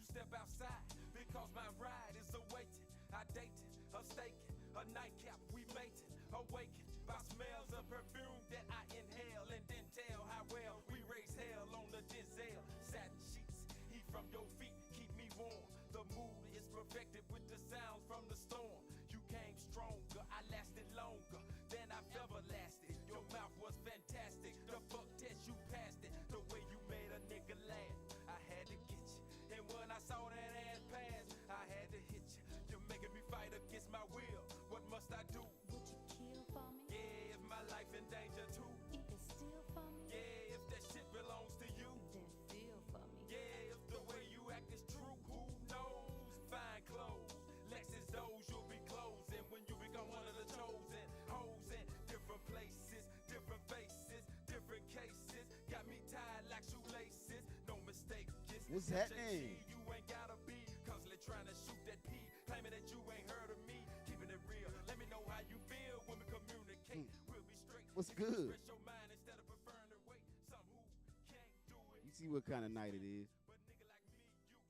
step outside because my ride is awaiting. I dated, a staking, a nightcap, we mating, awakened by smells of perfume that I inhale and then tell how well we raise hell on the Denzel. Satin sheets, heat from your feet, keep me warm. The mood is perfected with the sounds from the storm. You came stronger, I lasted longer than I've ever lasted. Your mouth was fantastic, the fuck test you passed it. The way you made a nigga laugh, I had to get you. And when I saw that ass pass, I had to hit you. You're making me fight against my will. What must I do? Would you kill for me? Yeah, if my life in danger too. Even steal for me? Yeah, if that shit belongs to you. Then feel for me. Yeah, if the way you act is true, who knows? Fine clothes, Lexus doors you'll be closing when you become one of the chosen. Hoes in different places, different faces, different cases. Got me tied like shoelaces. No mistake, what's happening? You ain't gotta be constantly trying to shoot that P, claiming that you ain't heard of me. Keeping it real. Let me know how you feel when we communicate. We'll be straight. What's good? Express your mind instead of preferring to wait. Some who can't do it. You see what kind of night it is? But nigga like me used to it.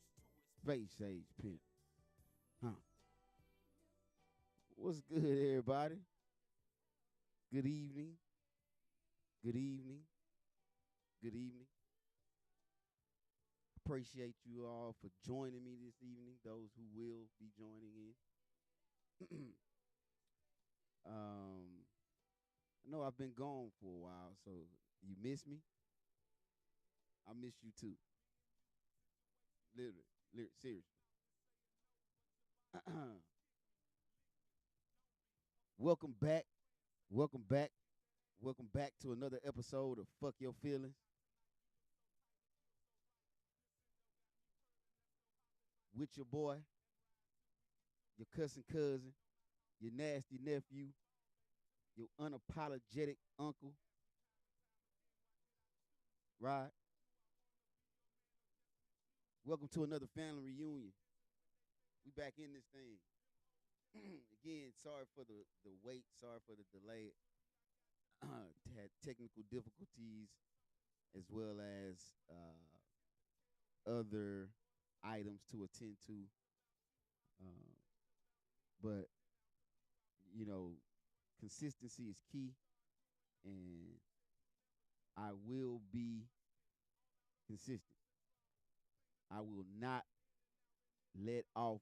Space Age Pimp. Huh. What's good, everybody? Good evening. Good evening. Good evening. Appreciate you all for joining me this evening, those who will be joining in. I know I've been gone for a while, so you miss me? I miss you too. Literally, seriously. Welcome back. Welcome back. Welcome back to another episode of Fuck Your Feelings. With your boy, your cussing cousin, your nasty nephew, your unapologetic uncle. Right? Welcome to another family reunion. We back in this thing. Again, sorry for the wait. Sorry for the delay. Had technical difficulties as well as other items to attend to. But, you know, consistency is key. And I will be consistent. I will not let off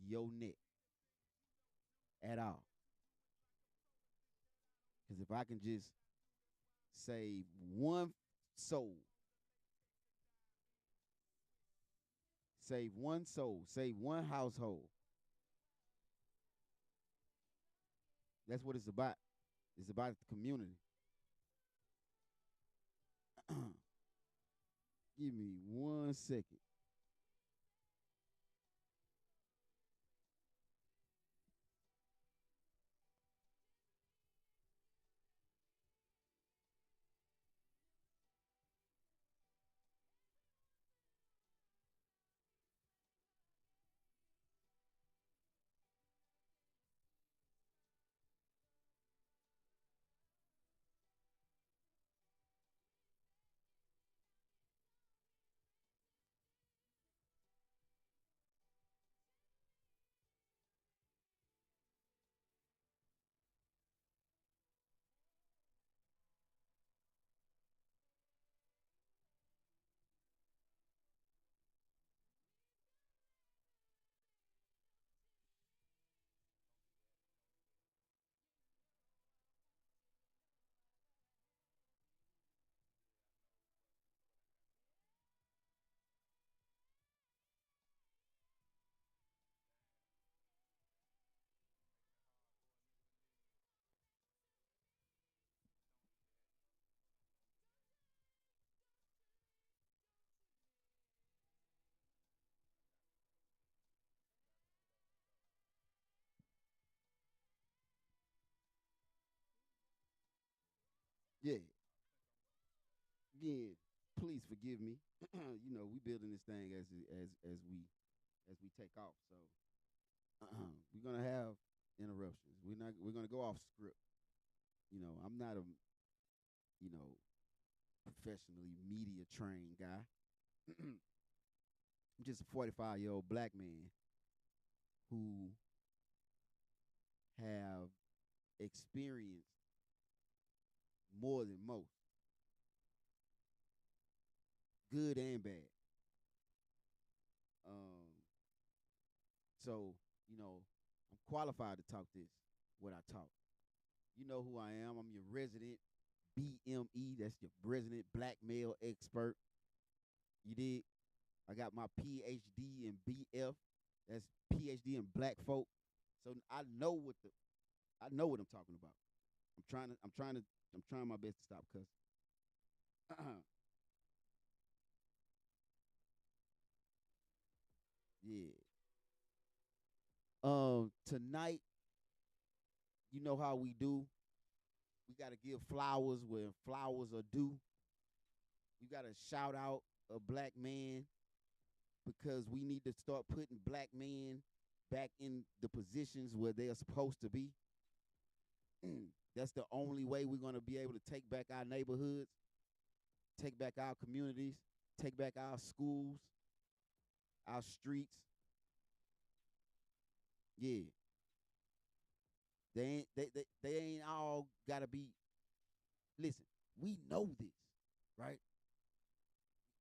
your neck at all. Because if I can just save one soul, save one household, that's what it's about. It's about the community. Give me 1 second. Yeah. Again, please forgive me. You know, we building this thing as we take off. So we're gonna have interruptions. We're gonna go off script. You know, I'm not a professionally media trained guy. I'm just a 45-year-old black man who have experienced more than most, good and bad. Um, so I'm qualified to talk this what I talk. You know who I am. I'm your resident BME. That's your resident black male expert. You did. I got my PhD in BF. That's PhD in black folk. So I know what I'm talking about. I'm trying my best to stop cussing. Yeah. Tonight, you know how we do. We gotta give flowers where flowers are due. We gotta shout out a black man because we need to start putting black men back in the positions where they are supposed to be. That's the only way we're gonna be able to take back our neighborhoods, take back our communities, take back our schools, our streets. Yeah. They ain't all gotta be. Listen, we know this, right?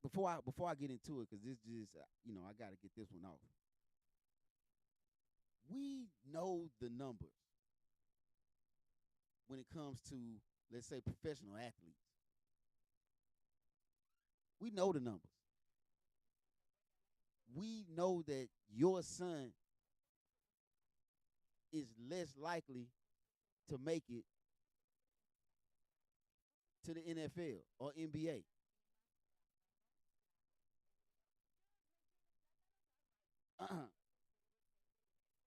Before I get into it, because this just I gotta get this one off. We know the numbers when it comes to, let's say, professional athletes. We know the numbers. We know that your son is less likely to make it to the NFL or NBA.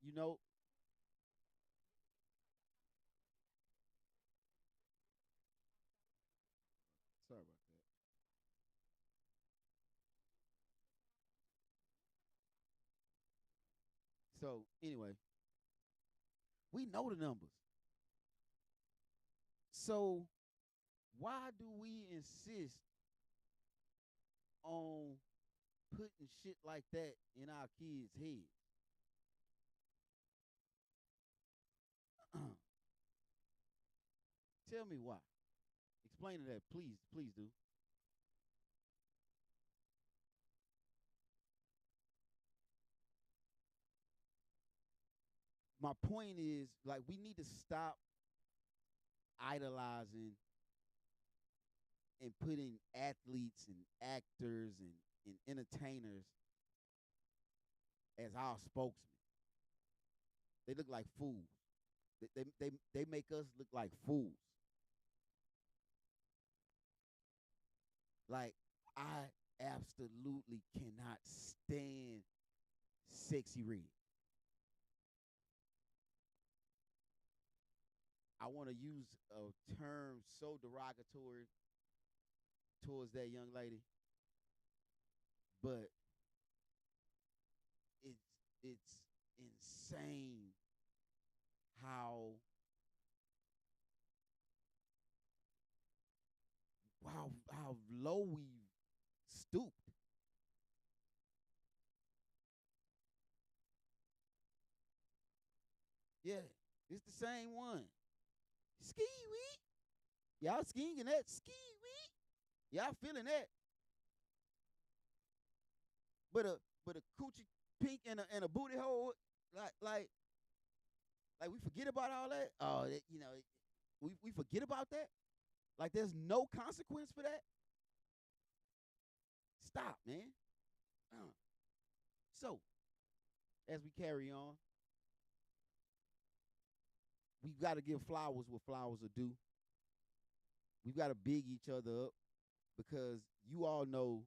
you know, sorry about that. So anyway, we know the numbers. So why do we insist on putting shit like that in our kids' heads? Tell me why. Explain to that, please, please do. My point is, like, we need to stop idolizing and putting athletes and actors and entertainers as our spokesman. They look like fools. They make us look like fools. Like, I absolutely cannot stand Sexy Red. I want to use a term so derogatory towards that young lady, but it's it's insane how how low we stooped. Yeah, it's the same one. Ski wee. Y'all skiing that ski wee. Y'all feeling that. But a coochie pink and a booty hole, like we forget about all that. Oh, we forget about that. Like there's no consequence for that. Stop, man. Uh. So as we carry on, we've got to give flowers what flowers are due. We've got to big each other up because you all know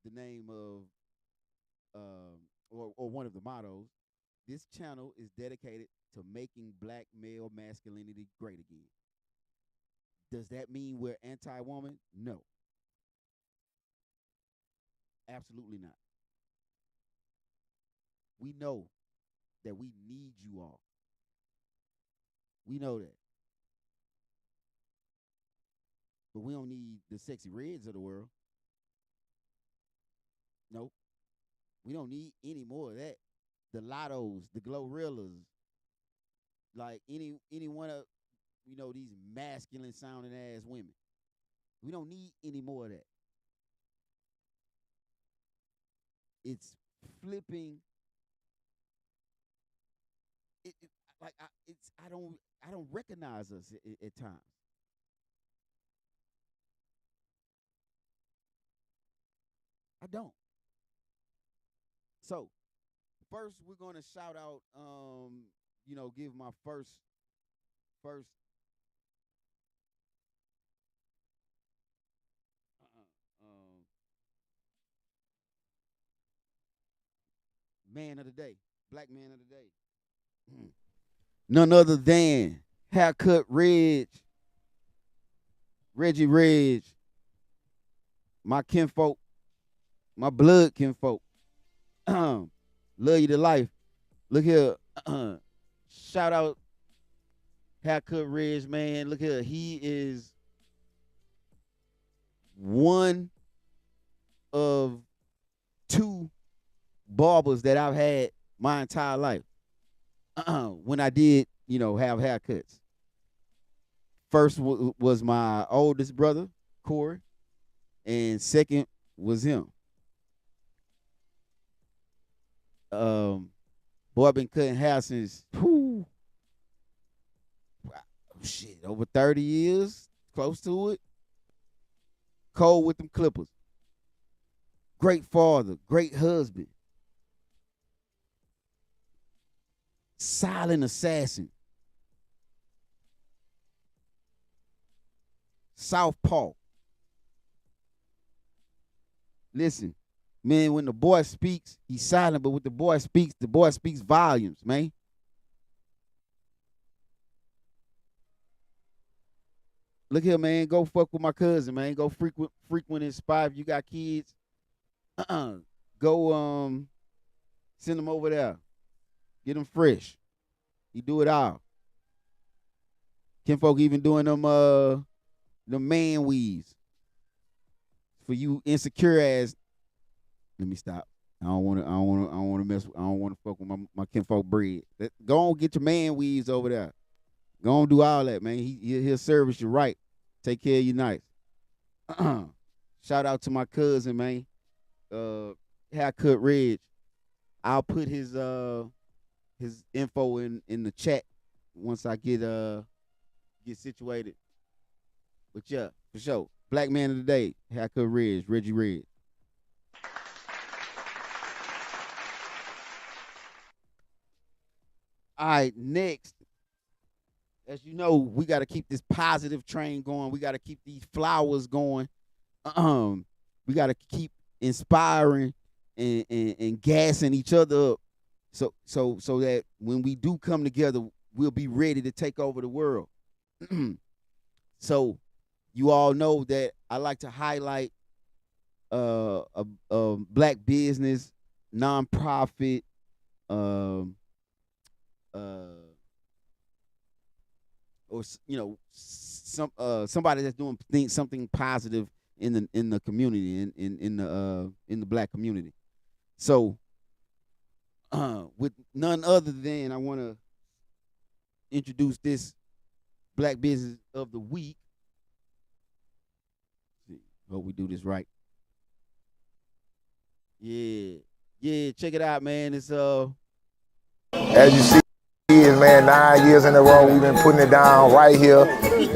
the name of or one of the mottos. This channel is dedicated to making black male masculinity great again. Does that mean we're anti-woman? No, absolutely not. We know that we need you all. We know that. But we don't need the Sexy Reds of the world. Nope. We don't need any more of that. The Lottos, the Glorrillas, like any one of these masculine sounding ass women. We don't need any more of that. It's flipping. It like I don't recognize us at times. I don't. So first, we're gonna shout out. Give my first um man of the day, black man of the day. None other than Haircut Reggie Reg, my kinfolk, my blood kinfolk. Love you to life. Look here. Shout out Haircut Reg, man. Look here. He is one of two barbers that I've had my entire life. When I did, have haircuts. First was my oldest brother, Corey, and second was him. Boy, I've been cutting hair since over 30 years, close to it. Cold with them clippers. Great father, great husband. Silent assassin. Southpaw. Listen, man, when the boy speaks, he's silent, but when the boy speaks volumes, man. Look here, man. Go fuck with my cousin, man. Go frequent his spot if you got kids. Go send them over there. Get them fresh. He do it all. Kinfolk even doing them man weaves. For you insecure ass. Let me stop. I don't want to fuck with my kinfolk bread. Go on, get your man weaves over there. Go on, do all that, man. He'll service you right. Take care of you nice. Shout out to my cousin, man. Haircut Reg. I'll put his info in the chat once I get situated. But yeah, for sure. Black man of the day, Haircut Reg, Reggie Reg. All right, next. As you know, we got to keep this positive train going. We got to keep these flowers going. We got to keep inspiring and gassing each other up, so that when we do come together, we'll be ready to take over the world. So, you all know that I like to highlight a black business, nonprofit, or somebody that's doing something positive in the community, in the black community. So with none other than, I want to introduce this black business of the week. Hope we do this right. Yeah, check it out, man. It's As you see, man, 9 years in a row, we've been putting it down right here.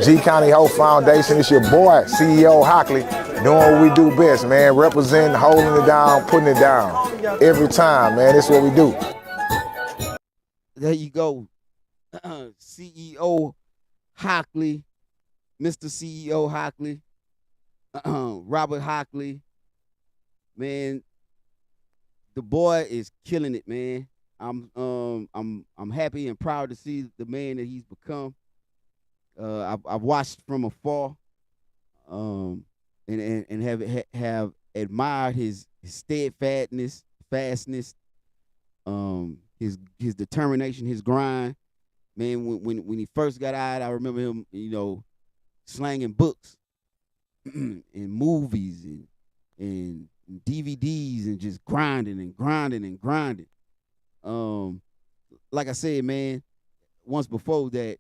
G County Hope Foundation. It's your boy, CEO Hockley, doing what we do best, man. Representing, holding it down, putting it down. Every time, man. That's what we do. There you go. CEO Hockley, Mr. CEO Hockley, Robert Hockley. Man, the boy is killing it, man. I'm happy and proud to see the man that he's become. I've watched from afar, and have admired his steadfastness, his determination, his grind. Man, when he first got out, I remember him, slanging books and movies and DVDs and just grinding and grinding and grinding. Um, like I said, man, once before that,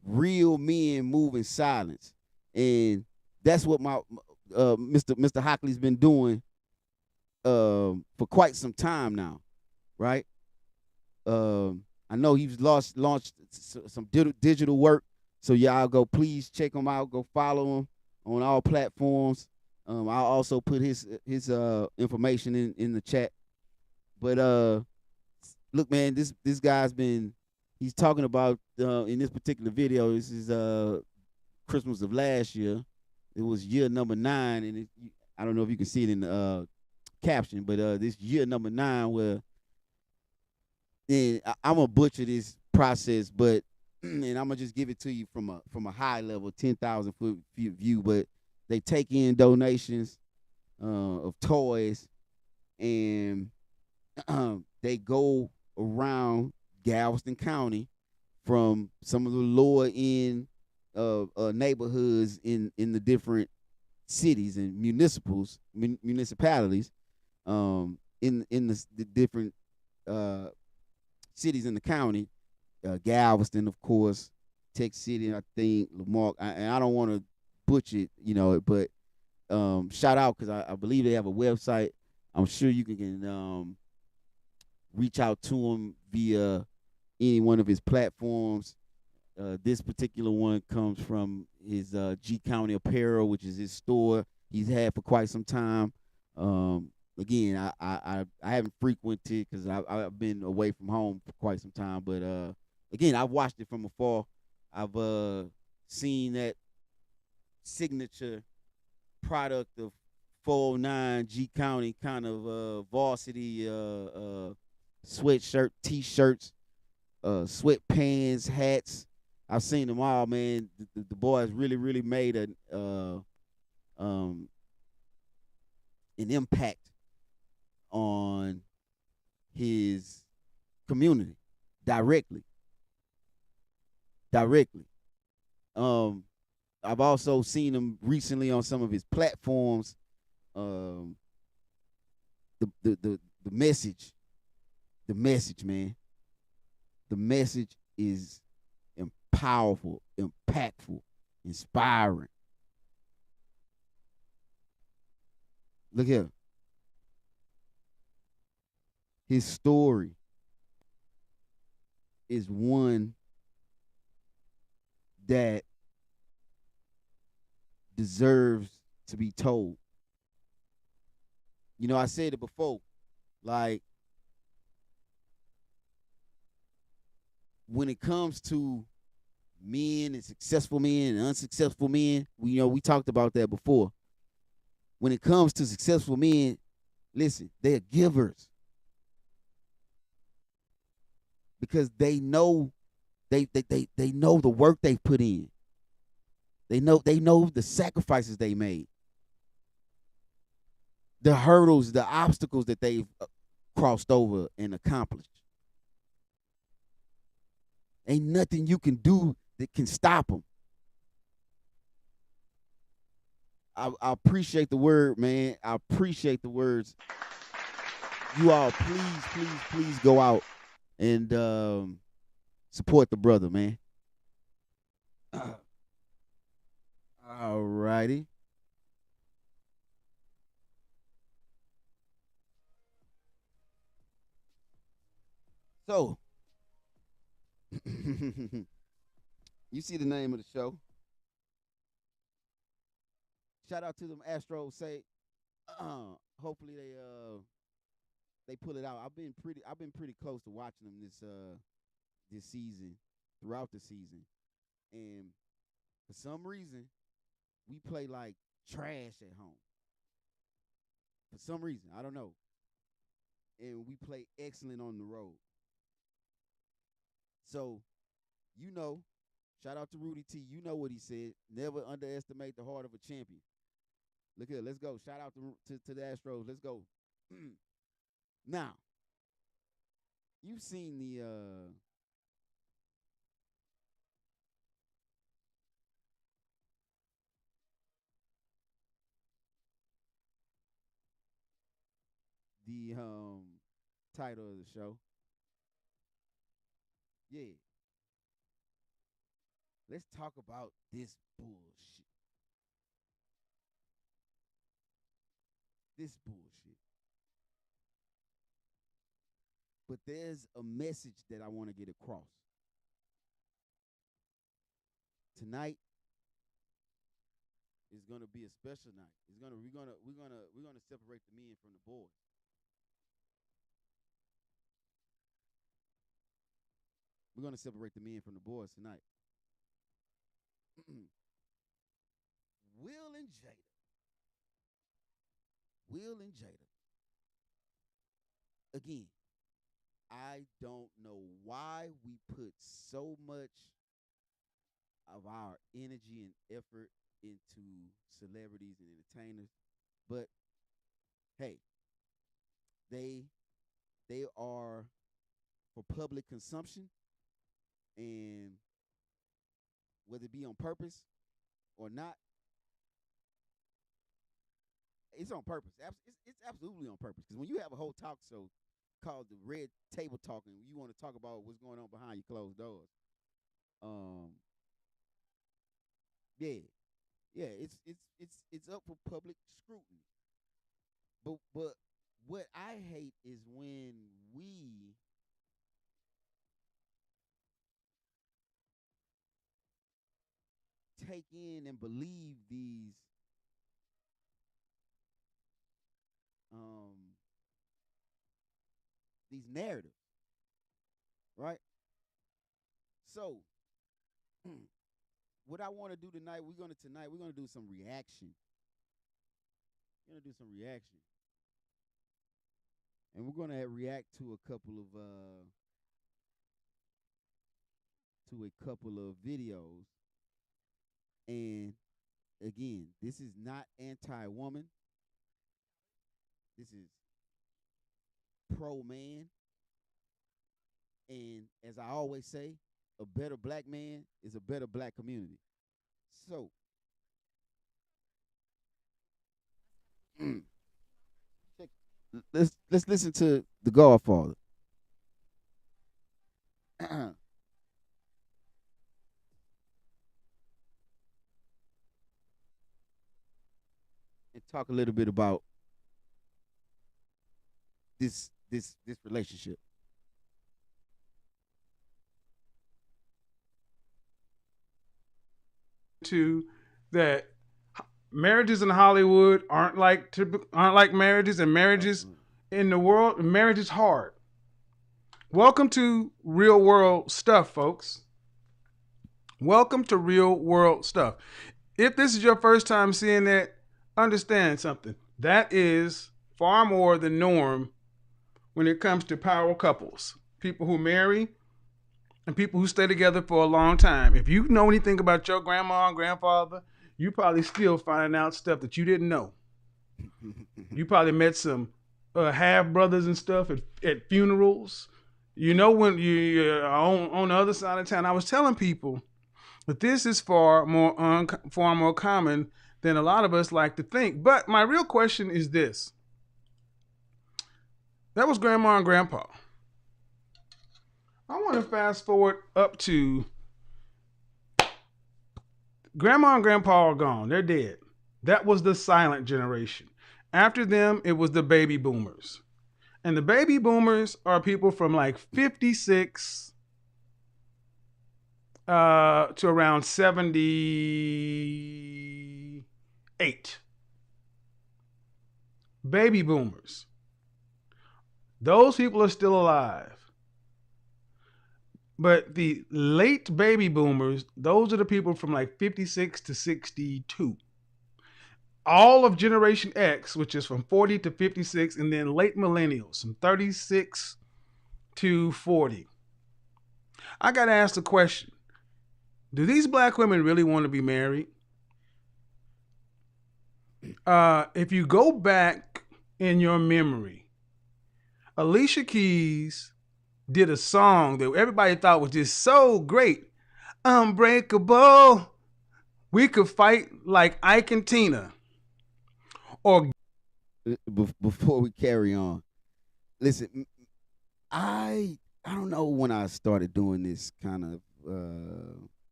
real men move in silence, and that's what my Mr. Hockley's been doing for quite some time now, right? I know he's launched some digital work, so y'all go please check him out. Go follow him on all platforms. I'll also put his information in the chat. But look, man, this guy's been he's talking about in this particular video. This is Christmas of last year. It was year number 9, and I don't know if you can see it in the caption, but this year number 9 where. And I'm gonna butcher this process, but and I'm gonna just give it to you from a high level, 10,000 foot view. But they take in donations of toys, and they go around Galveston County from some of the lower end neighborhoods in the different cities and municipalities in the different cities in the county, Galveston, of course, Tech City, I think, Lamar. And I don't want to butcher it, but shout out because I believe they have a website. I'm sure you can reach out to him via any one of his platforms. This particular one comes from his G County Apparel, which is his store he's had for quite some time. Again, I haven't frequented because I've been away from home for quite some time. But again, I've watched it from afar. I've seen that signature product of 409 G County kind of varsity sweatshirt, T-shirts, sweatpants, hats. I've seen them all, man. The boys really made an impact on his community directly. I've also seen him recently on some of his platforms. The message, man. The message is powerful, impactful, inspiring. Look here. His story is one that deserves to be told. I said it before, like, when it comes to men and successful men and unsuccessful men, we talked about that before. When it comes to successful men, listen, they're givers. Because they know they know the work they put in. They know the sacrifices they made. The hurdles, the obstacles that they've crossed over and accomplished. Ain't nothing you can do that can stop them. I appreciate the word, man. I appreciate the words. You all, please go out and support the brother, man. All righty. So, you see the name of the show. Shout out to them Astros. Say, hopefully they pull it out. I've been pretty close to watching them this season, throughout the season, and for some reason we play like trash at home. For some reason, I don't know, and we play excellent on the road. So, shout out to Rudy T. You know what he said. Never underestimate the heart of a champion. Look here, let's go. Shout out to the Astros. Let's go. Now, you've seen the the title of the show. Yeah. Let's talk about this bullshit. This bullshit. But there's a message that I want to get across. Tonight is gonna be a special night. We're gonna separate the men from the boys. We're gonna separate the men from the boys tonight. Will and Jada. Will and Jada. Again, I don't know why we put so much of our energy and effort into celebrities and entertainers, but hey, they are for public consumption, and whether it be on purpose or not, it's on purpose. It's absolutely on purpose. Because when you have a whole talk show called the Red Table Talk, and you want to talk about what's going on behind your closed doors, yeah, it's up for public scrutiny. But what I hate is when we take in and believe these narratives, right? So what I want to do tonight, we're gonna do some reaction. We're gonna do some reaction, and we're gonna react to a couple of videos. And again, this is not anti-woman. This is pro-man. And as I always say, a better black man is a better black community. So, let's listen to The Godfather. And talk a little bit about this relationship. To that marriages in Hollywood aren't like marriages, and marriages in the world, marriage is hard. Welcome to real world stuff, folks. Welcome to real world stuff. If this is your first time seeing that, understand something. That is far more the norm when it comes to power couples, people who marry and people who stay together for a long time. If you know anything about your grandma and grandfather, you probably still finding out stuff that you didn't know. You probably met some half brothers and stuff at funerals. You know, when you're on the other side of town. I was telling people that this is far more common than a lot of us like to think. But my real question is this. That was grandma and grandpa. I want to fast forward up to grandma and grandpa are gone. They're dead. That was the silent generation. After them, it was the baby boomers. And the baby boomers are people from like 56 to around 78. Baby boomers. Those people are still alive. But the late baby boomers, those are the people from like 56 to 62. All of Generation X, which is from 40 to 56, and then late millennials from 36 to 40. I got to ask the question, do these black women really want to be married? If you go back in your memory, Alicia Keys did a song that everybody thought was just so great. Unbreakable. We could fight like Ike and Tina. Or before we carry on, Listen, I don't know when I started doing this kind of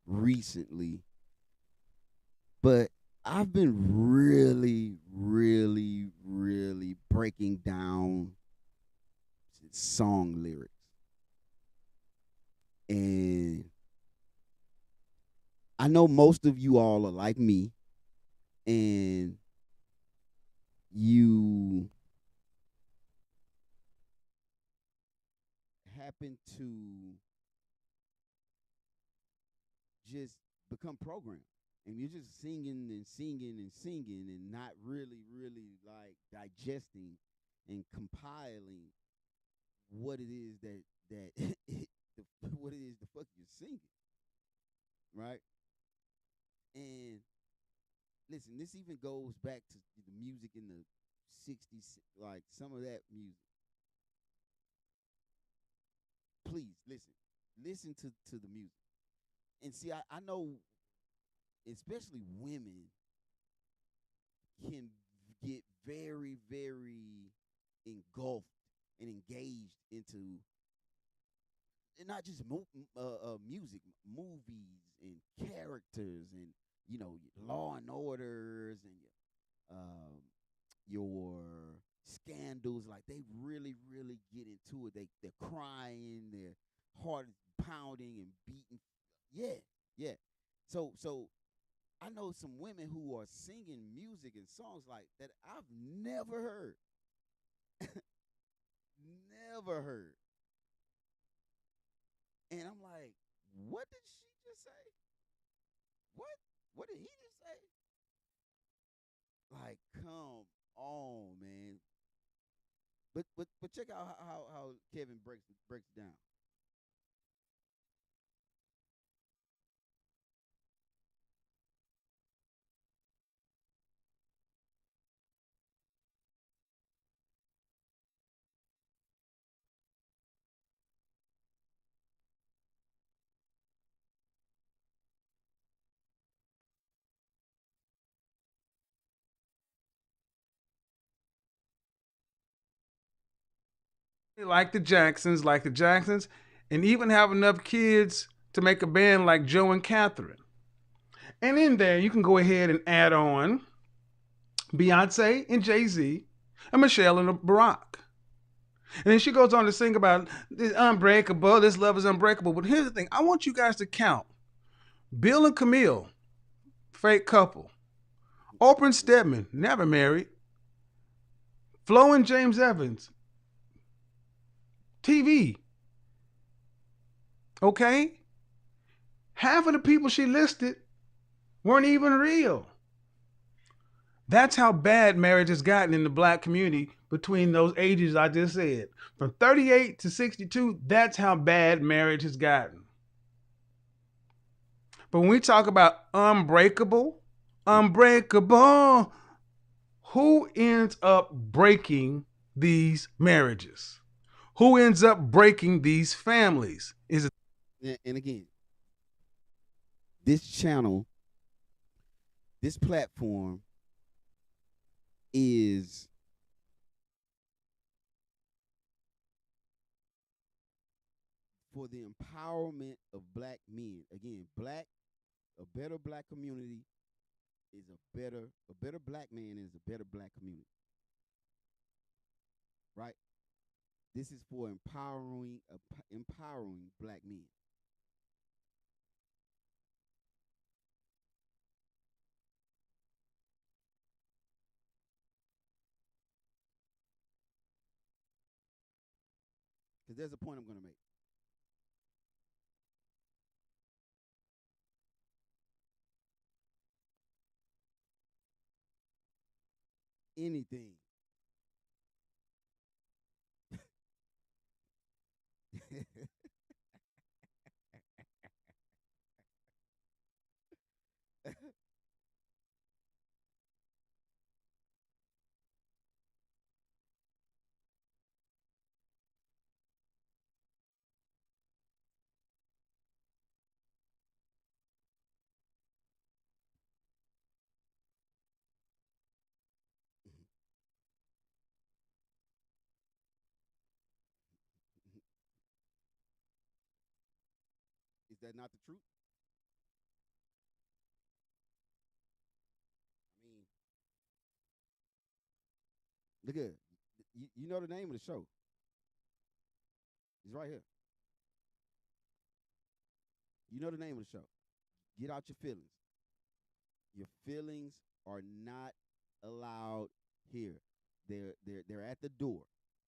recently, but I've been really, really, really breaking down song lyrics. And I know most of you all are like me, and you happen to just become programmed. And you're just singing and singing and singing and not really, really like digesting and compiling what it is that what it is the fuck you're singing, right? And listen, this even goes back to the music in the '60s, like some of that music. Please listen to the music, and see, I know, especially women can get very, very engulfed and engaged into and not just music, movies and characters and Law and Orders and your scandals. Like they really, really get into it. They're crying, their heart is pounding and beating. Yeah, yeah. So I know some women who are singing music and songs like that I've never heard, never heard, and I'm like, what did she just say? What? What did he just say? Like, come on, man. But check out how Kevin breaks it down. Like the Jacksons, and even have enough kids to make a band like Joe and Catherine. And in there, you can go ahead and add on Beyonce and Jay Z and Michelle and Barack. And then she goes on to sing about this unbreakable, this love is unbreakable. But here's the thing I want you guys to count Bill and Camille, fake couple. Oprah and Stedman, never married. Flo and James Evans, TV. Okay? Half of the people she listed weren't even real. That's how bad marriage has gotten in the black community between those ages I just said. From 38 to 62, that's how bad marriage has gotten. But when we talk about unbreakable, who ends up breaking these marriages? Who ends up breaking these families? Is it And again, this channel, this platform is for the empowerment of black men. Again, a better black community is a better black man is a better black community, right? This is for empowering black men. Because there's a point I'm going to make. Anything. that not the truth? I mean, look at it. You know the name of the show. It's right here. You know the name of the show. Get out your feelings. Your feelings are not allowed here. They're at the door.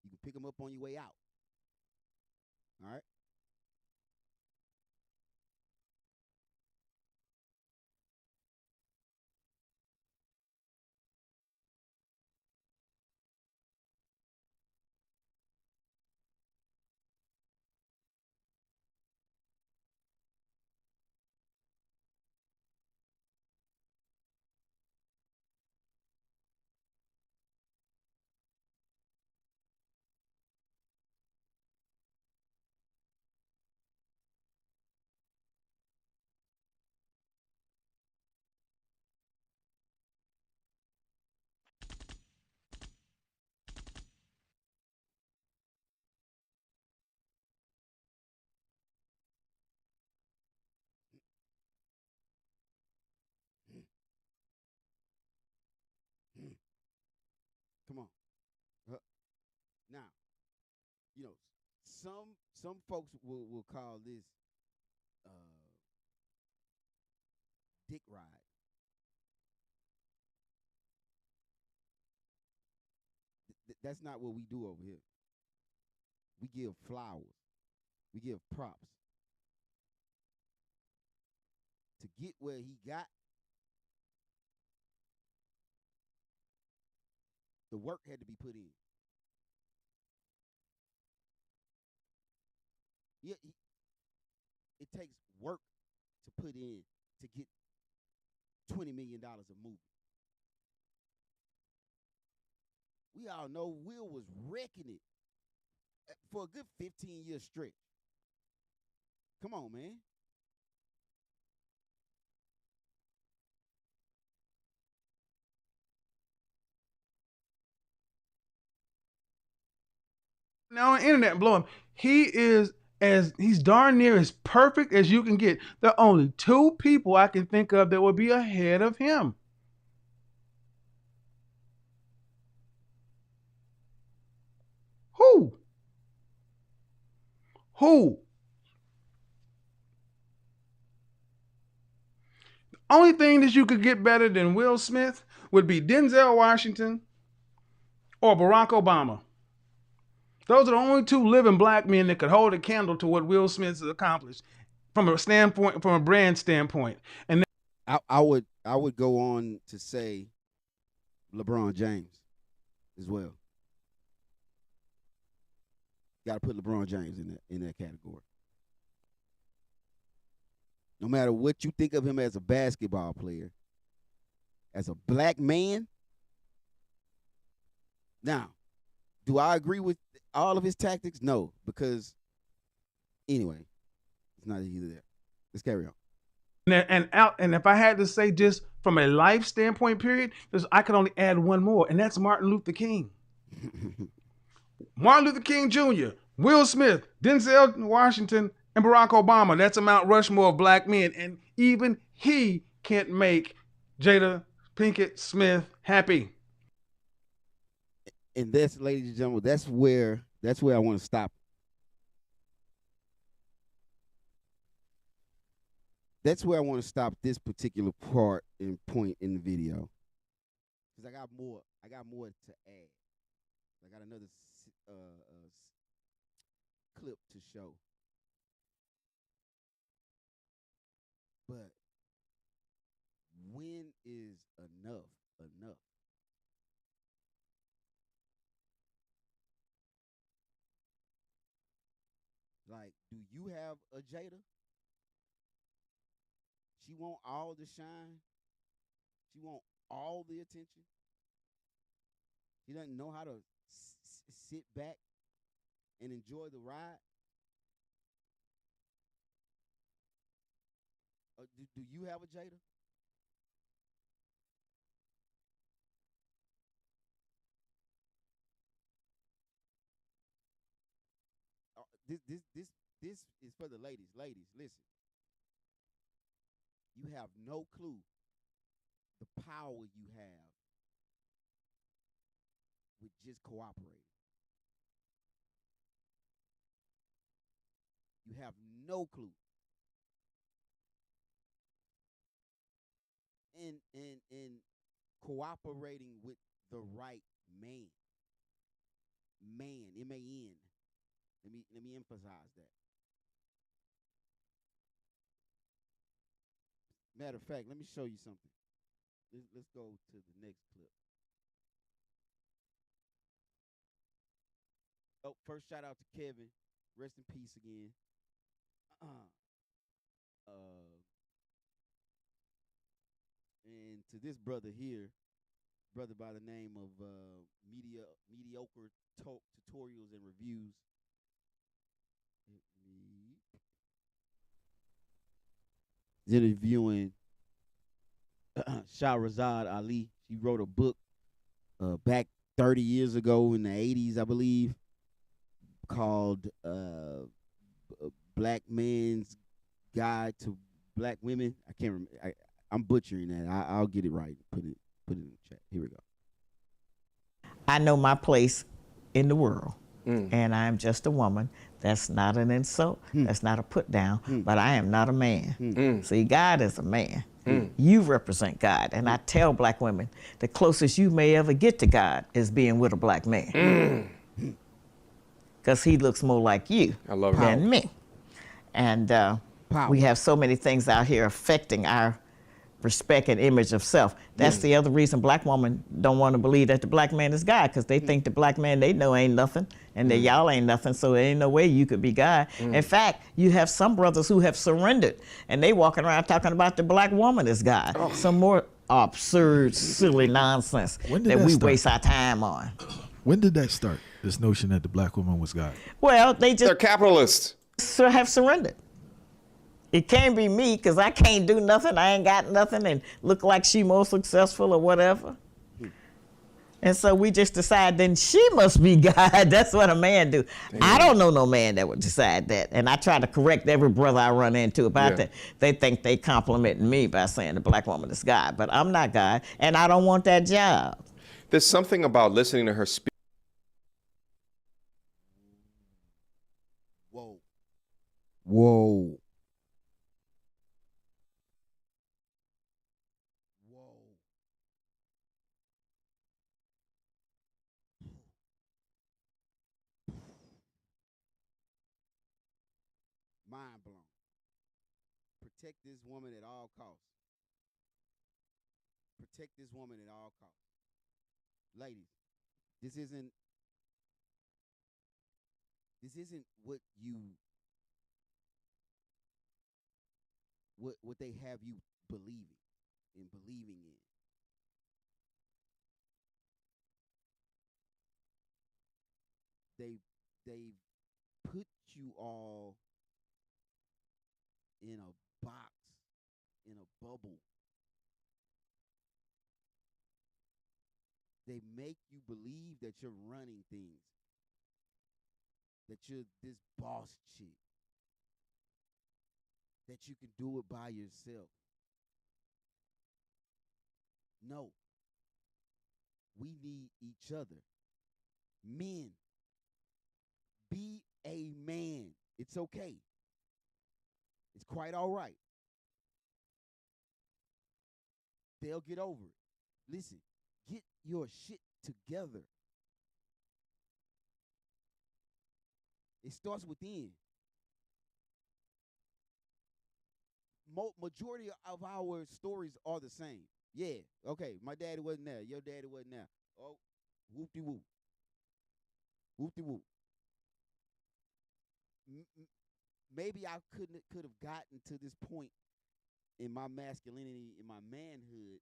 You can pick them up on your way out. All right. Come on. Now, you know, some folks will call this uh, dick ride. That's not what we do over here. We give flowers. We give props to get where he got. The work had to be put in. Yeah, it takes work to put in to get $20 million a movie. We all know Will was wrecking it for a good 15-year stretch. Come on, man. Now on the internet blowing. He's darn near as perfect as you can get. There are only two people I can think of that would be ahead of him. Who? Who? Only thing that you could get better than Will Smith would be Denzel Washington or Barack Obama. Those are the only two living black men that could hold a candle to what Will Smith has accomplished from a standpoint, from a brand standpoint. And I would go on to say LeBron James as well. Got to put LeBron James in that category. No matter what you think of him as a basketball player, as a black man. Now, do I agree with all of his tactics? No, because anyway, it's not either there. Let's carry on. And if I had to say just from a life standpoint, period, I could only add one more, and that's Martin Luther King. Martin Luther King Jr., Will Smith, Denzel Washington, and Barack Obama. That's a Mount Rushmore of black men, and even he can't make Jada Pinkett Smith happy. And that's, ladies and gentlemen, that's where I want to stop. That's where I want to stop this particular part and point in the video, because I got more to add. I got another clip to show. But when is enough enough? Like, do you have a Jada? She want all the shine. She want all the attention. She doesn't know how to sit back and enjoy the ride. Do you have a Jada? This is for the ladies. Ladies, listen. You have no clue the power you have with just cooperating. You have no clue. In cooperating with the right man. Man, M-A-N. Let me emphasize that. Matter of fact, let me show you something. Let's go to the next clip. Oh, first shout out to Kevin. Rest in peace again. And to this brother here, brother by the name of mediocre tutorials and reviews. Interviewing Shahrazad Ali. She wrote a book back 30 years ago in the 80s, I believe, called Black Man's Guide to Black Women. I can't remember. I'm butchering that. I'll get it right. Put it in the chat. Here we go. I know my place in the world, and I'm just a woman. That's not an insult. That's not a put down, but I am not a man. See, God is a man. You represent God, and I tell black women, the closest you may ever get to God is being with a black man. Because he looks more like you than me. And we have so many things out here affecting our respect and image of self. That's the other reason black women don't want to believe that the black man is God, because they think the black man they know ain't nothing, and that y'all ain't nothing, so there ain't no way you could be God. In fact, you have some brothers who have surrendered, and they walking around talking about the black woman as God. Some more absurd, silly nonsense that we waste our time on. When did that start, this notion that the black woman was God? Well, they're capitalists. Have surrendered. It can't be me, because I can't do nothing. I ain't got nothing and look like she more successful or whatever. And so we just decide then she must be God. That's what a man do. Damn. I don't know no man that would decide that. And I try to correct every brother I run into about that. They think they complimenting me by saying the black woman is God. But I'm not God, and I don't want that job. There's something about listening to her speak. Whoa. Mind blown. Protect this woman at all costs. Protect this woman at all costs. Ladies, this isn't what they have you believing in. They've put you all in a box, in a bubble. They make you believe that you're running things, that you're this boss chick, that you can do it by yourself. No. We need each other. Men, be a man. It's okay. It's quite all right. They'll get over it. Listen, get your shit together. It starts within. Majority of our stories are the same. Yeah, okay, my daddy wasn't there. Your daddy wasn't there. Oh, whoop-de-whoop. Whoop-de-whoop. Maybe I could have gotten to this point in my masculinity, in my manhood,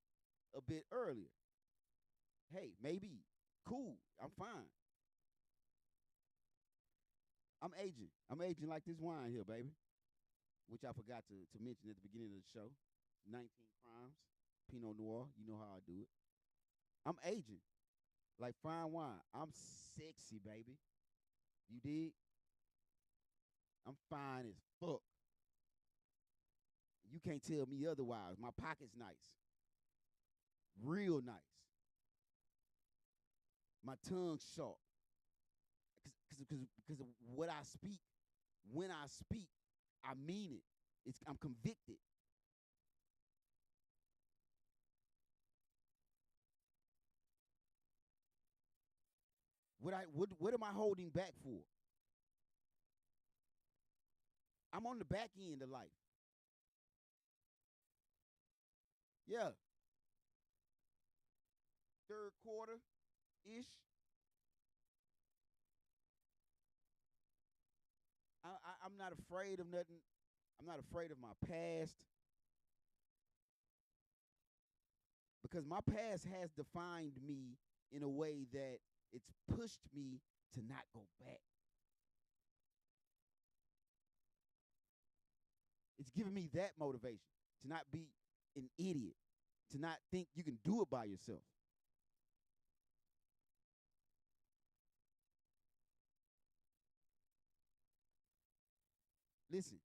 a bit earlier. Hey, maybe. Cool. I'm fine. I'm aging. I'm aging like this wine here, baby. Which I forgot to mention at the beginning of the show. 19 Crimes, Pinot Noir. You know how I do it. I'm aging like fine wine. I'm sexy, baby. You dig? I'm fine as fuck. You can't tell me otherwise. My pocket's nice. Real nice. My tongue's sharp. Because of what I speak, when I speak, I mean it. I'm convicted. What am I holding back for? I'm on the back end of life. Yeah. Third quarter ish. I'm not afraid of nothing. I'm not afraid of my past. Because my past has defined me in a way that it's pushed me to not go back. It's given me that motivation to not be an idiot, to not think you can do it by yourself. Listen,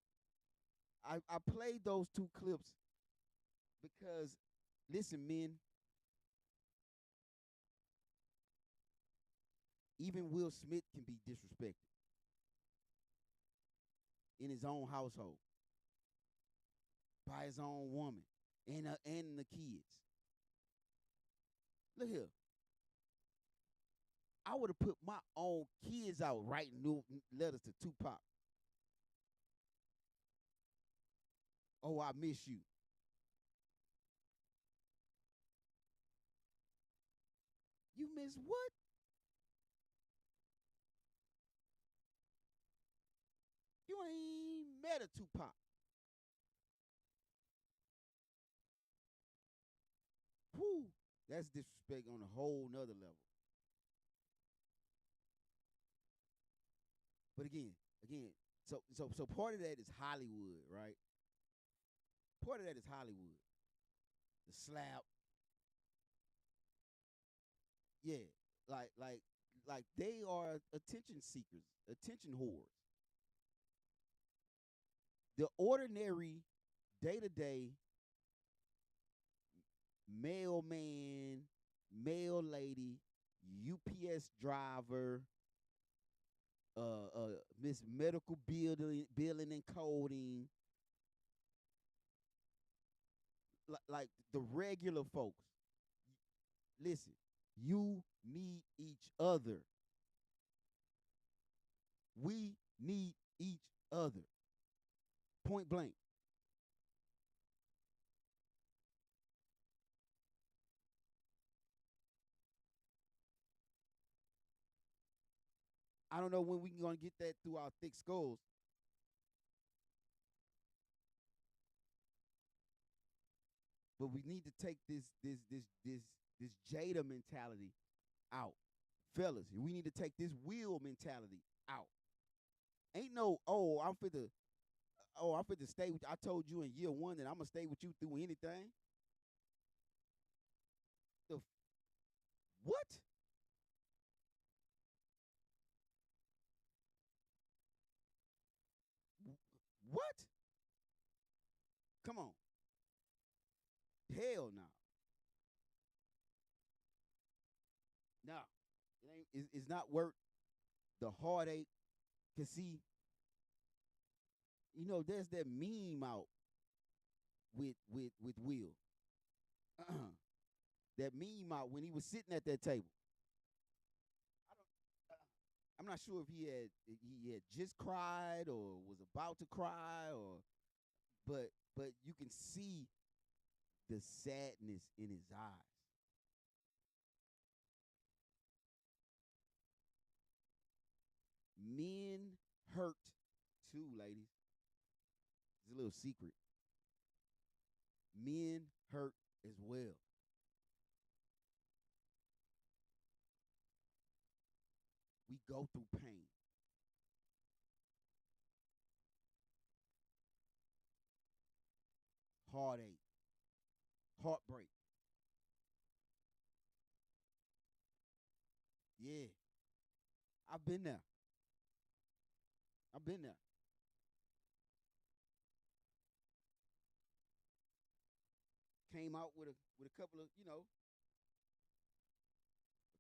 I played those two clips because, listen, men, even Will Smith can be disrespected in his own household by his own woman and the kids. Look here. I would have put my own kids out writing new letters to Tupac. Oh, I miss you. You miss what? You ain't met a Tupac. Whew, that's disrespect on a whole nother level. But again, so part of that is Hollywood, right? Part of that is Hollywood. The slap. Yeah. Like they are attention seekers, attention whores. The ordinary day-to-day mailman, mail lady, UPS driver, Miss Medical billing and coding, like the regular folks. Listen, you need each other. We need each other. Point blank. I don't know when we're going to get that through our thick skulls. But we need to take this Jada mentality out. Fellas, we need to take this Will mentality out. Ain't no, I'm finna stay with you. I told you in year one that I'm gonna stay with you through anything. What? What? Come on. Hell no. No. It's not worth the heartache. Cause see, there's that meme out with Will. That meme out when he was sitting at that table. I'm not sure if he had just cried or was about to cry but you can see the sadness in his eyes. Men hurt too, ladies. It's a little secret. Men hurt as well. We go through pain. Heartache. Heartbreak. Yeah. I've been there. I've been there. came out with a couple of, a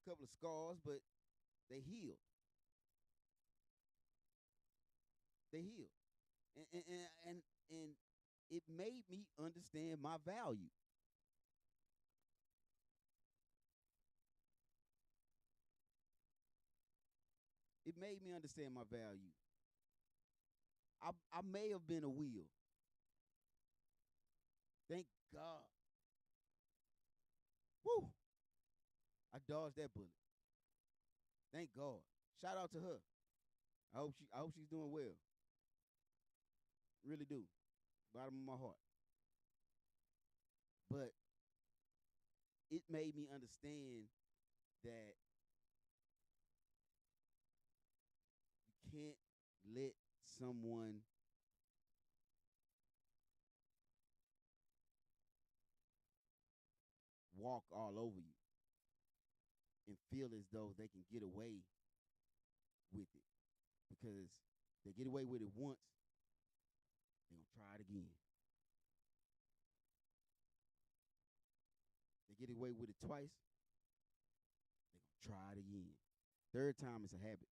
couple of scars, but they healed. They healed. And it made me understand my value. It made me understand my value. I may have been a wheel. Thank God. Woo! I dodged that bullet. Thank God. Shout out to her. I hope she's doing well. Really do. Bottom of my heart. But it made me understand that you can't let someone walk all over you and feel as though they can get away with it. Because they get away with it once, they're going to try it again. They get away with it twice, they're going to try it again. Third time is a habit.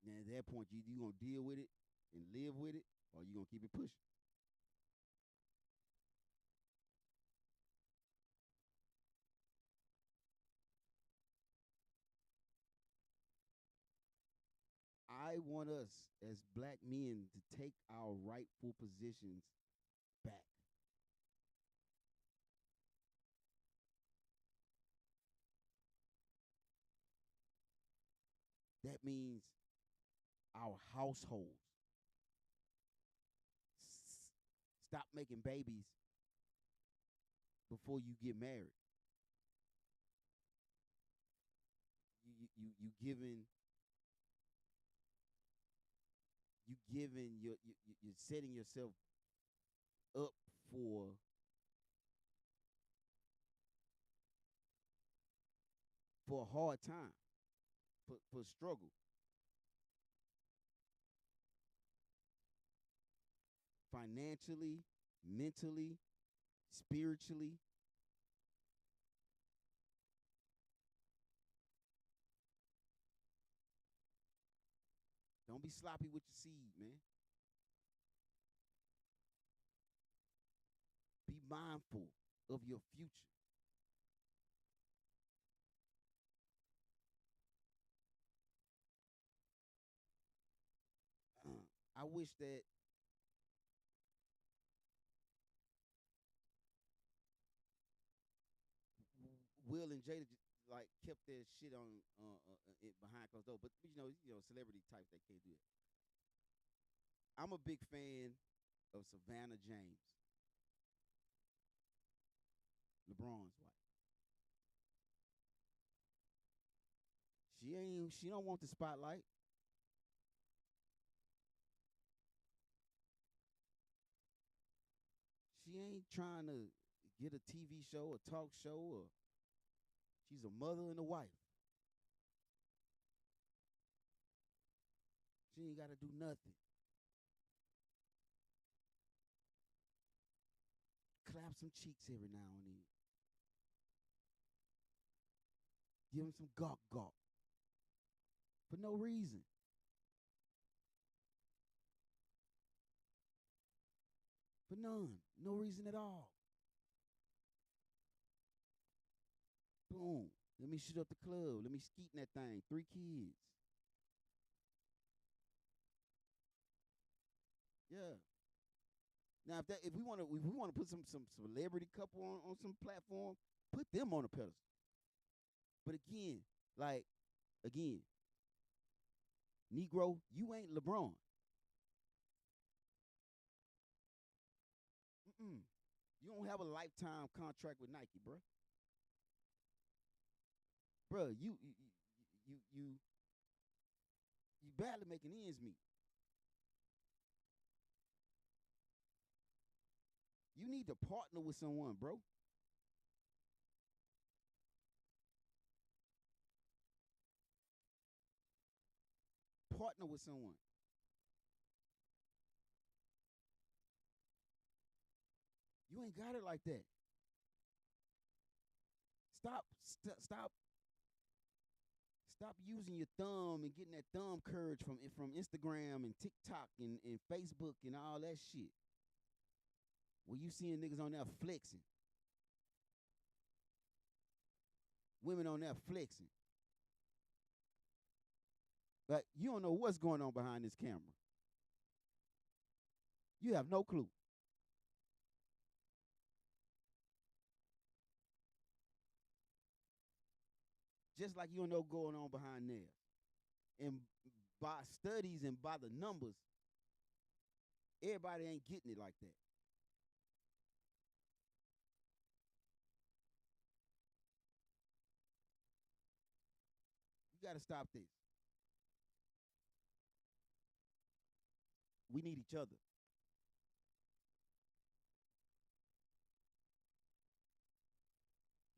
And at that point, you going to deal with it and live with it, or you going to keep it pushing. I want us as black men to take our rightful positions back. That means our households. Stop making babies before you get married. You giving you're setting yourself up for a hard time, for struggle. Financially, mentally, spiritually. Don't be sloppy with your seed, man. Be mindful of your future. I wish that Will and Jada like kept their shit on it behind closed doors, but celebrity types that can't do it. I'm a big fan of Savannah James, LeBron's wife. She don't want the spotlight. She ain't trying to get a TV show, a talk show, or she's a mother and a wife. She ain't got to do nothing. Clap some cheeks every now and then. Give him some gawk gawk. For no reason. For none. No reason at all. Boom. Let me shoot up the club. Let me skeet in that thing. 3 kids. Yeah. Now, if we want to put some celebrity couple on some platform, put them on a pedestal. But again, Negro, you ain't LeBron. You don't have a lifetime contract with Nike, bro. Bro, you barely making ends meet. You need to partner with someone, bro. Partner with someone. You ain't got it like that. Stop using your thumb and getting that thumb courage from Instagram and TikTok and Facebook and all that shit. Where you seeing niggas on there flexing. Women on there flexing. But you don't know what's going on behind this camera. You have no clue. Just like you don't know what's going on behind there. And by studies and by the numbers, everybody ain't getting it like that. You got to stop this. We need each other.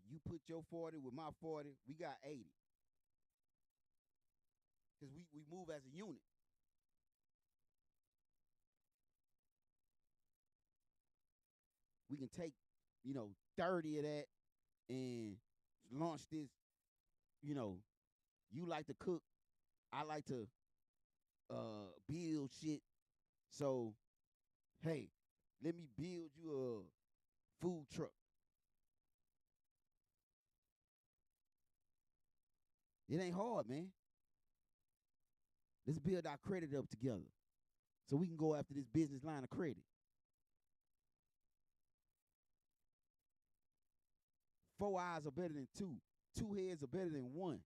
You put your 40 with my 40, we got 80. Because we move as a unit. We can take, 30 of that and launch this, you like to cook, I like to build shit. So, hey, let me build you a food truck. It ain't hard, man. Let's build our credit up together so we can go after this business line of credit. 4 eyes are better than 2. 2 heads are better than 1.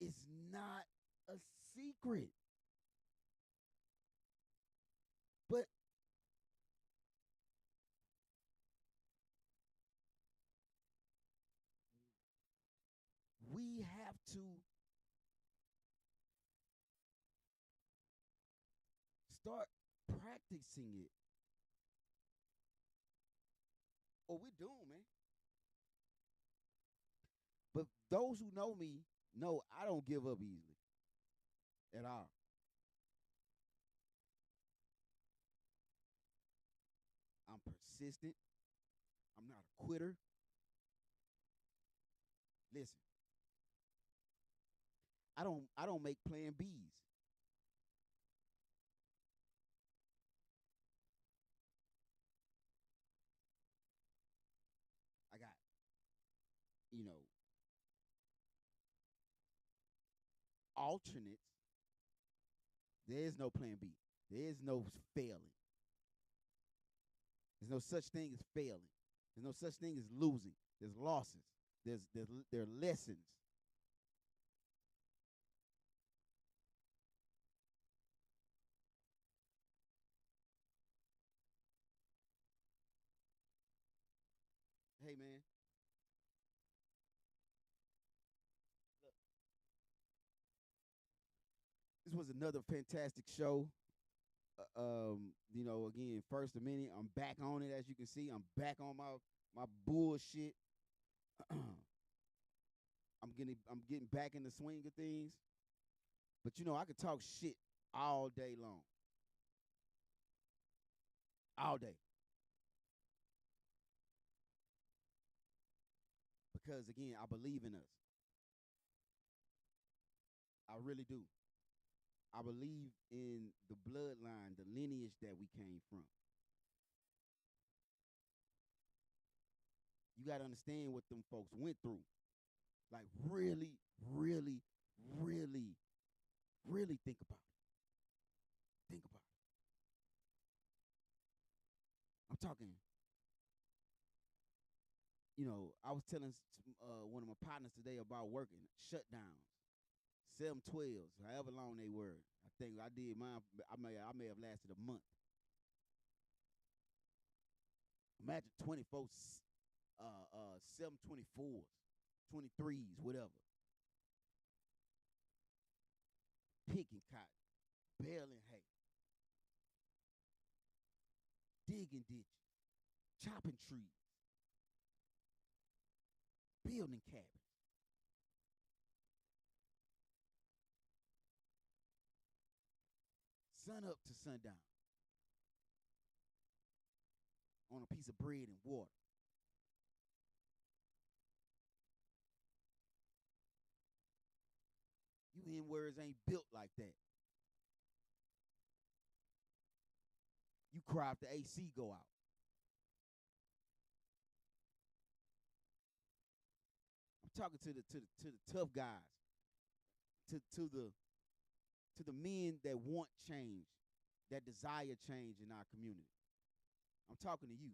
It's not a secret. But we have to start practicing it. Or we're doomed, man. But those who know me know I don't give up easily at all. I'm persistent. I'm not a quitter. Listen, I don't make plan Bs. I got, alternates. There is no plan B. There is no failing. There's no such thing as failing. There's no such thing as losing. There's losses. There are lessons. Hey, man. Look. This was another fantastic show. Again, first a minute. I'm back on it, as you can see. I'm back on my bullshit. I'm getting back in the swing of things. But I could talk shit all day long. All day. Because again, I believe in us. I really do. I believe in the bloodline, the lineage that we came from. You got to understand what them folks went through. Like really, really, really, really think about it. Think about it. I'm talking, I was telling one of my partners today about working shutdowns, 7/12s, however long they were. I think I did mine. I may have lasted a month. Imagine 24, 7/24s, 23s, whatever. Picking cotton, baling hay, digging ditches, chopping trees, building cabins. Sun up to sundown. on a piece of bread and water. You N-words ain't built like that. You cry if the AC go out. I'm talking to the tough guys, to the men that want change, that desire change in our community. I'm talking to you.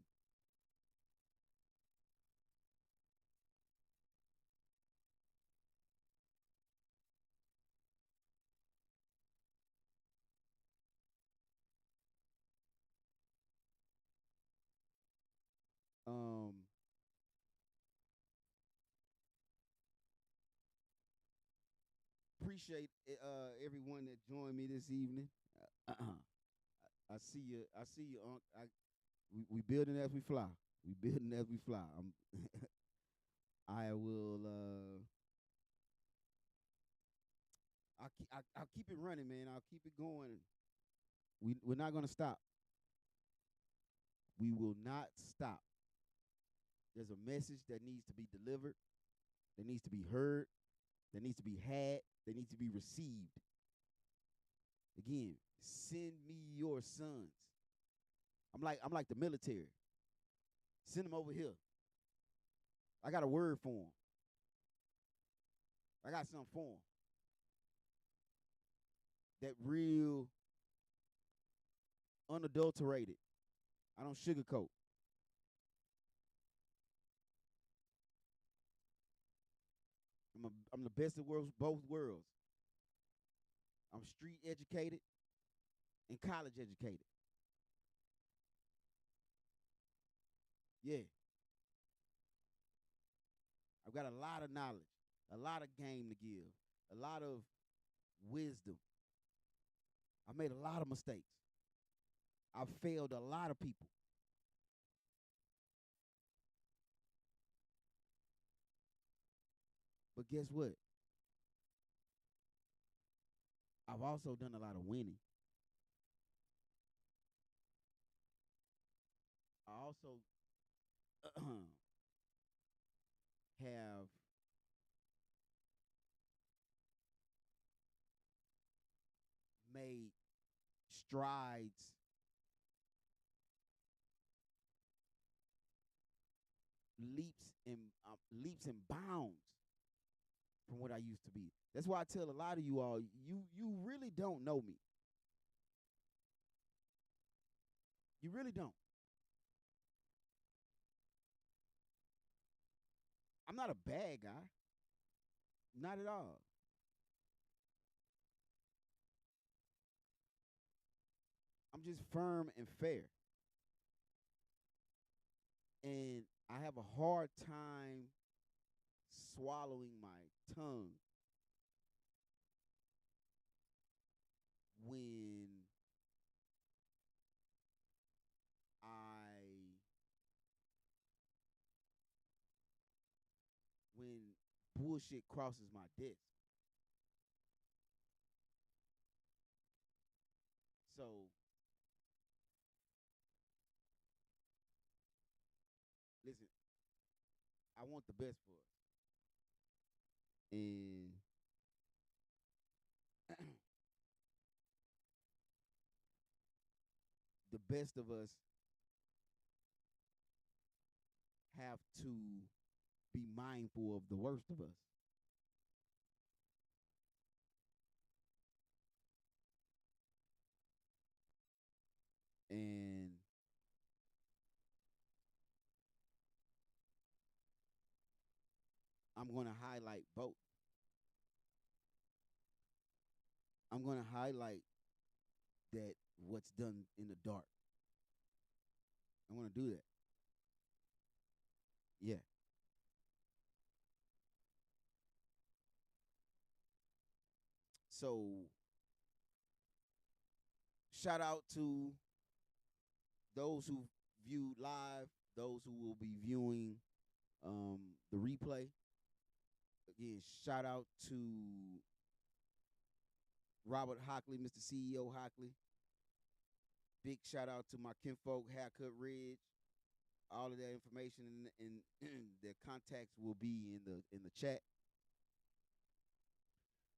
Appreciate everyone that joined me this evening. I see you. I see you. We building as we fly. We building as we fly. I will. I'll keep it running, man. I'll keep it going. We're not gonna stop. We will not stop. There's a message that needs to be delivered, that needs to be heard, that needs to be had, that needs to be received. Again, send me your sons. I'm like the military. Send them over here. I got a word for them. I got something for them. That real, unadulterated. I don't sugarcoat. I'm the best of both worlds. I'm street educated and college educated. Yeah. I've got a lot of knowledge, a lot of game to give, a lot of wisdom. I made a lot of mistakes. I've failed a lot of people. But guess what? I've also done a lot of winning. I also have made strides leaps and bounds from what I used to be. That's why I tell a lot of you all, you really don't know me. You really don't. I'm not a bad guy. Not at all. I'm just firm and fair. And I have a hard time swallowing my tongue when bullshit crosses my desk. So listen, I want the best for us. And the best of us have to be mindful of the worst of us. And I'm going to highlight both. I'm going to highlight that what's done in the dark. I want to do that. Yeah. So, shout out to those who viewed live, those who will be viewing the replay. Again, shout out to Robert Hockley, Mr. CEO Hockley. Big shout out to my kinfolk, Haircut Ridge. all of that information and their contacts will be in the chat.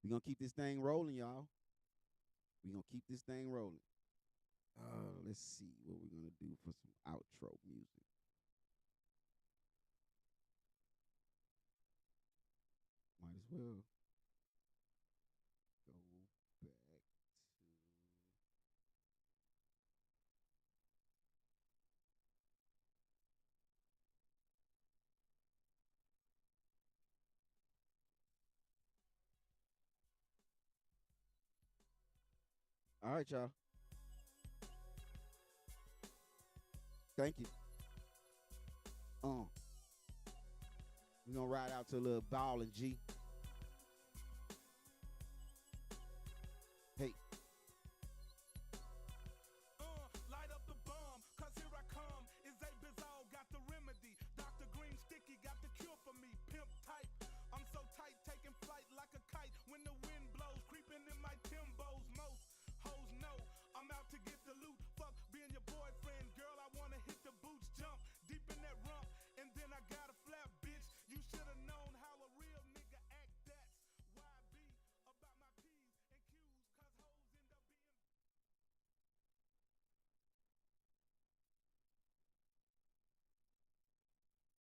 We're gonna keep this thing rolling, y'all. We're gonna keep this thing rolling. Let's see what we're gonna do for some outro music. Might as well go back to. All right, y'all. Thank you. We're gonna ride out to a little ball and G.